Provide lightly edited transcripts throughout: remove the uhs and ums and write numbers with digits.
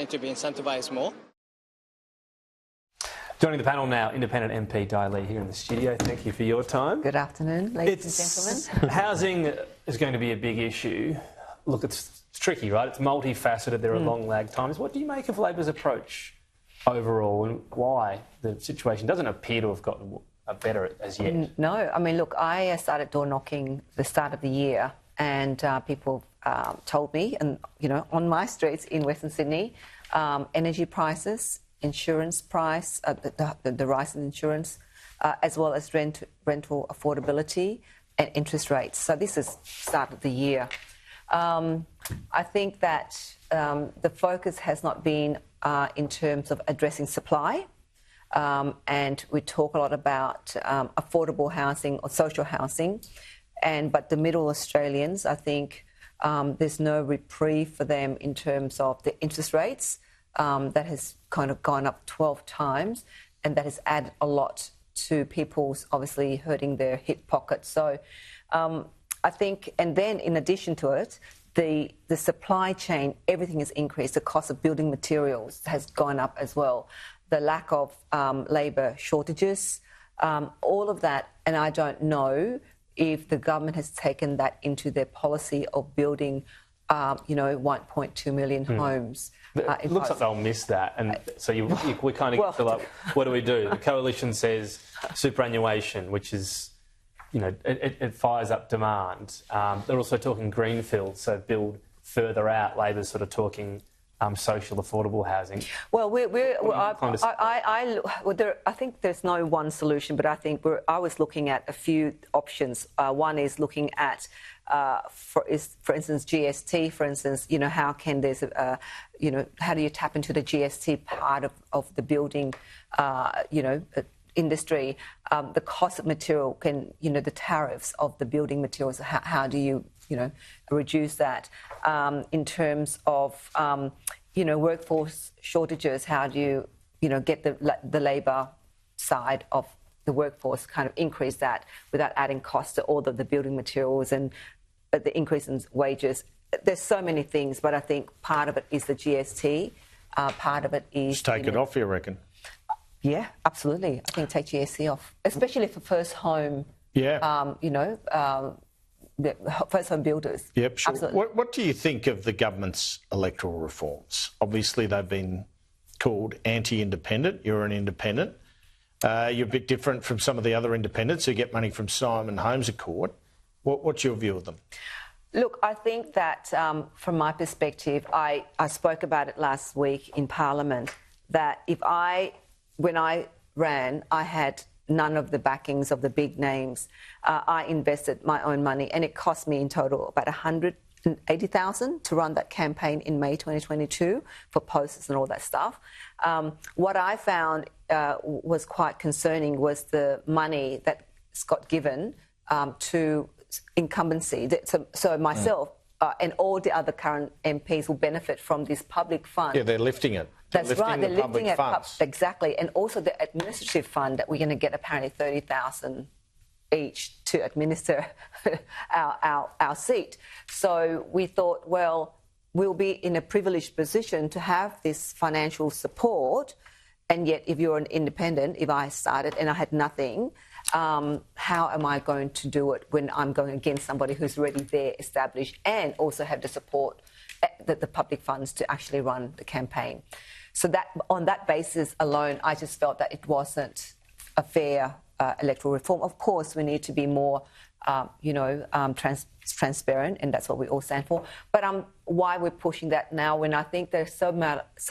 to be incentivised more. Joining the panel now, Independent MP Dai Lee here in the studio. Thank you for your time. Good afternoon, ladies and gentlemen. Housing is going to be a big issue. Look, it's tricky, right? It's multifaceted. There are long lag times. What do you make of Labor's approach overall, and why the situation doesn't appear to have gotten better as yet? No, I mean, look, I started door knocking the start of the year, and people told me, and on my streets in Western Sydney, energy prices, insurance price, the rise in insurance, as well as rental affordability and interest rates. So this is start of the year. I think that the focus has not been in terms of addressing supply, and we talk a lot about affordable housing or social housing, but the middle Australians, I think there's no reprieve for them in terms of the interest rates. That has kind of gone up 12 times, and that has added a lot to people's obviously hurting their hip pockets. So I think, and then in addition to it, the supply chain, everything has increased. The cost of building materials has gone up as well. The lack of labour shortages, all of that, and I don't know if the government has taken that into their policy of building 1.2 million homes. It looks like they'll miss that, and so we kind of feel like, what do we do? The coalition says superannuation, which is, it fires up demand. They're also talking greenfield, so build further out. Labor's sort of talking social affordable housing. Well, I think there's no one solution, but I think I was looking at a few options. One is looking at, for instance, GST. For instance, how can there's how do you tap into the GST part of the building, industry? The cost of material the tariffs of the building materials. How do you reduce that? In terms of workforce shortages, how do you get the labour side of the workforce, kind of increase that without adding costs to all of the building materials and the increase in wages? There's so many things, but I think part of it is the GST. Part of it is... Just take it off, you reckon? Yeah, absolutely. I think take GST off, especially for first home. Yeah. The first home builders. Yep, sure. Absolutely. What do you think of the government's electoral reforms? Obviously, they've been called anti-independent. You're an independent. You're a bit different from some of the other independents who get money from Simon Holmes Accord. What's your view of them? Look, I think that from my perspective, I spoke about it last week in Parliament, that when I ran, I had none of the backings of the big names. I invested my own money, and it cost me in total about $180,000 to run that campaign in May 2022 for posters and all that stuff. What I found was quite concerning was the money that got given to incumbency. So myself and all the other current MPs will benefit from this public fund. Yeah, they're lifting it. That's right, they're lifting it funds. Exactly. And also the administrative fund that we're going to get apparently $30,000 each to administer our seat. So we thought, well, we'll be in a privileged position to have this financial support, and yet if you're an independent, if I started and I had nothing, how am I going to do it when I'm going against somebody who's already there, established, and also have the support, the public funds to actually run the campaign? So that on that basis alone, I just felt that it wasn't a fair electoral reform. Of course, we need to be more, transparent, and that's what we all stand for. But why we're pushing that now, when I think there's so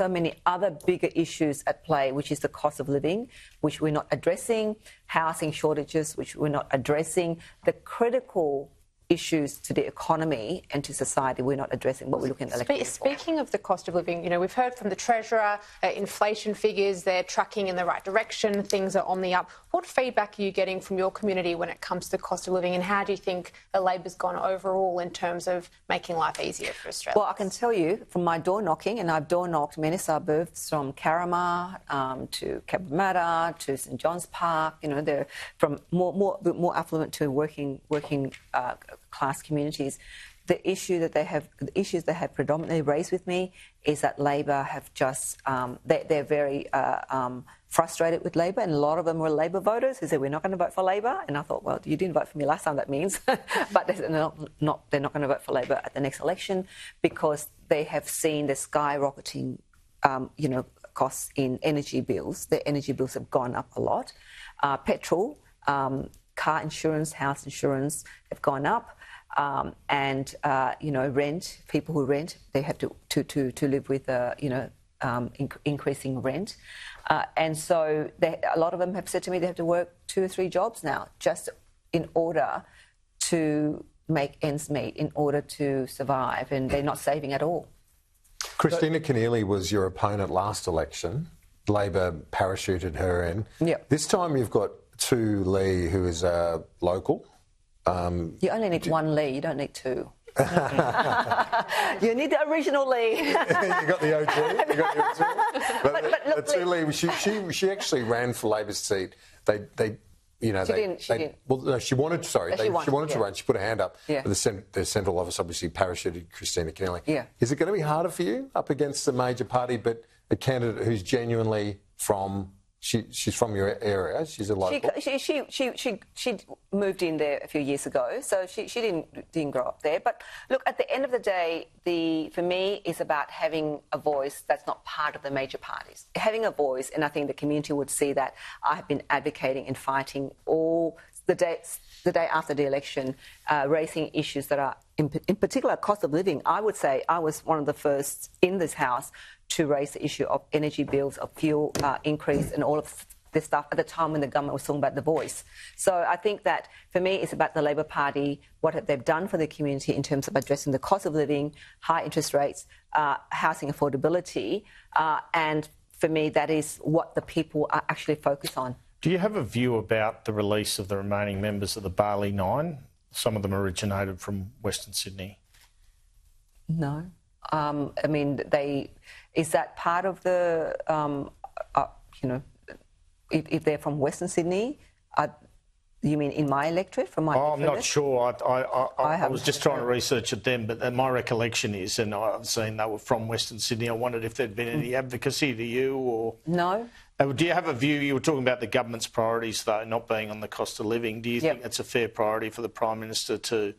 many other bigger issues at play, which is the cost of living, which we're not addressing, housing shortages, which we're not addressing, the critical issues to the economy and to society we're not addressing, but we're looking at electoral reform. Speaking of the cost of living, we've heard from the Treasurer, inflation figures, they're tracking in the right direction, things are on the up. What feedback are you getting from your community when it comes to the cost of living, and how do you think the Labor's gone overall in terms of making life easier for Australians? Well, I can tell you from my door knocking, and I've door knocked many suburbs from Carramar to Cabramatta to St John's Park, they're from more affluent to working class communities. the issues they have predominantly raised with me is that Labor have just they're very frustrated with Labor, and a lot of them were Labor voters who said we're not going to vote for Labor. And I thought, well, you didn't vote for me last time, that means, but they're not going to vote for Labor at the next election because they have seen the skyrocketing, costs in energy bills. Their energy bills have gone up a lot. Petrol, car insurance, house insurance have gone up. And rent. People who rent, they have to live with increasing rent, and so a lot of them have said to me they have to work 2 or 3 jobs now just in order to make ends meet, in order to survive, and they're not saving at all. Kristina Keneally was your opponent last election. Labor parachuted her in. Yep. This time you've got Tu Lee, who is a local. You only need one Lee, you don't need 2. You need the original Lee. You got the OG. You got the original. But Tu Lee, she actually ran for Labor's seat. She didn't. Well, no, she wanted. Sorry, she wanted to run. She put her hand up. Yeah. But the central office obviously parachuted Kristina Keneally. Yeah. Is it going to be harder for you up against a major party, but a candidate who's genuinely from? She's from your area. She's a local. She moved in there a few years ago, so she didn't grow up there. But look, at the end of the day, for me, it's about having a voice that's not part of the major parties. Having a voice, and I think the community would see that I have been advocating and fighting all the day after the election, raising issues that are, in particular, cost of living. I would say I was one of the first in this House to raise the issue of energy bills, of fuel increase, and all of this stuff at the time when the government was talking about the voice. So I think that, for me, it's about the Labor Party, what they've done for the community in terms of addressing the cost of living, high interest rates, housing affordability, and for me, that is what the people are actually focused on. Do you have a view about the release of the remaining members of the Bali Nine? Some of them originated from Western Sydney. No. Is that part of the, if they're from Western Sydney, you mean in my electorate, from my electorate? I'm not sure. I was just trying to research at them, but my recollection is, and I've seen they were from Western Sydney, I wondered if there'd been any advocacy to you or... No. Do you have a view? You were talking about the government's priorities, though, not being on the cost of living. Do you think it's a fair priority for the Prime Minister to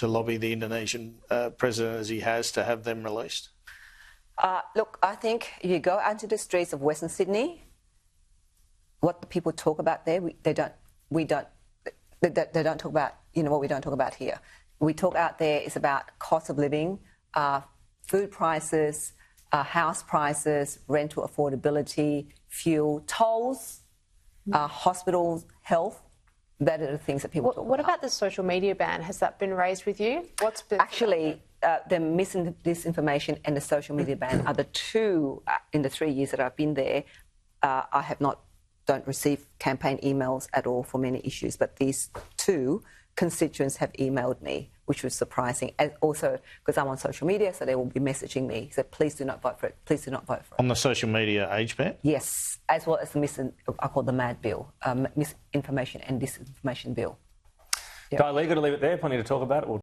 lobby the Indonesian president, as he has, to have them released? Look, I think if you go out into the streets of Western Sydney, what the people talk about there, they don't talk about, what we don't talk about here. We talk out there is about cost of living, food prices, house prices, rental affordability, fuel, tolls, hospitals, health. That are the things that people talk about. What about the social media ban? Has that been raised with you? Actually, the disinformation and the social media ban are the two, in the 3 years that I've been there, I don't receive campaign emails at all for many issues, but these 2 constituents have emailed me, which was surprising. And also, because I'm on social media, so they will be messaging me. So please do not vote for it. Please do not vote for it. On the social media age ban? Yes, as well as I call the MAD bill, misinformation and disinformation bill. Di Lee, got to leave it there. Plenty to talk about.